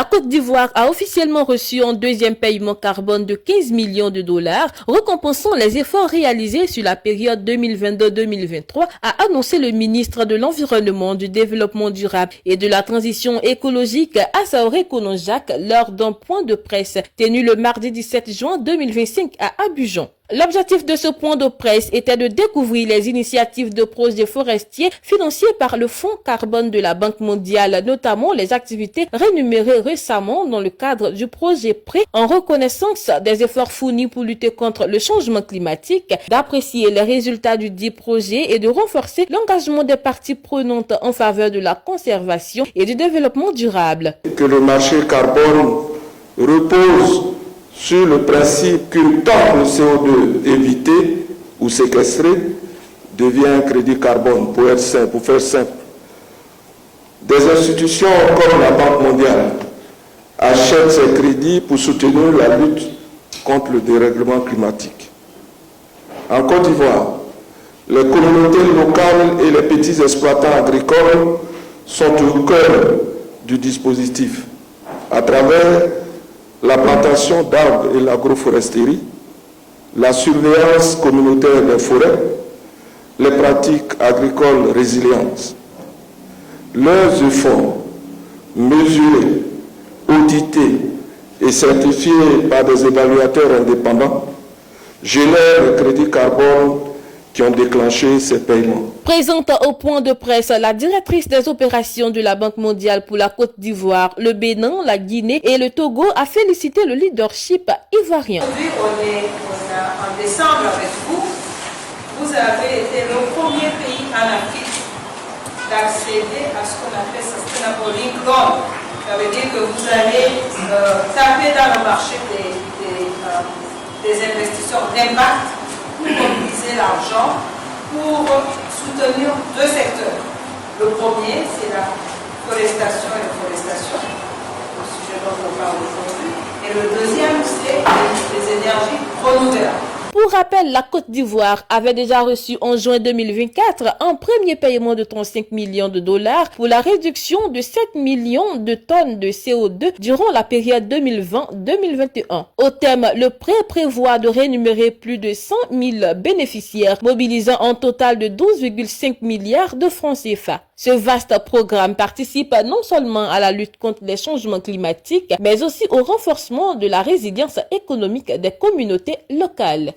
Côte d'Ivoire a officiellement reçu un deuxième paiement carbone de 15 millions de dollars, récompensant les efforts réalisés sur la période 2022-2023, a annoncé le ministre de l'Environnement, du Développement durable et de la Transition écologique, Assaoré Kononjak, lors d'un point de presse tenu le mardi 17 juin 2025 à Abidjan. L'objectif de ce point de presse était de découvrir les initiatives de projets forestiers financés par le Fonds carbone de la Banque mondiale, notamment les activités rémunérées récemment dans le cadre du projet PRÉ, en reconnaissance des efforts fournis pour lutter contre le changement climatique, d'apprécier les résultats du dit projet et de renforcer l'engagement des parties prenantes en faveur de la conservation et du développement durable. Que le marché carbone repose sur le principe qu'une tonne de CO2 évitée ou séquestrée devient un crédit carbone, pour faire simple. Des institutions comme la Banque mondiale achètent ces crédits pour soutenir la lutte contre le dérèglement climatique. En Côte d'Ivoire, les communautés locales et les petits exploitants agricoles sont au cœur du dispositif à travers la plantation d'arbres et l'agroforesterie, la surveillance communautaire des forêts, les pratiques agricoles résilientes. Leurs efforts, mesurés, audités et certifiés par des évaluateurs indépendants, génèrent le crédit carbone qui ont déclenché ces paiements. Présente au point de presse, la directrice des opérations de la Banque mondiale pour la Côte d'Ivoire, le Bénin, la Guinée et le Togo a félicité le leadership ivoirien. Aujourd'hui, on est en décembre avec vous. Vous avez été le premier pays en Afrique d'accéder à ce qu'on appelle Sustainable Link Loan. Ça veut dire que vous allez taper dans le marché des investisseurs d'impact pour mobiliser l'argent pour soutenir deux secteurs. Le premier, c'est la forestation et l'afforestation, le sujet dont on parle aujourd'hui. Et le deuxième, c'est les énergies renouvelables. Pour rappel, la Côte d'Ivoire avait déjà reçu en juin 2024 un premier paiement de 35 millions de dollars pour la réduction de 7 millions de tonnes de CO2 durant la période 2020-2021. Au thème, le prêt prévoit de rémunérer plus de 100 000 bénéficiaires, mobilisant un total de 12,5 milliards de francs CFA. Ce vaste programme participe non seulement à la lutte contre les changements climatiques, mais aussi au renforcement de la résilience économique des communautés locales.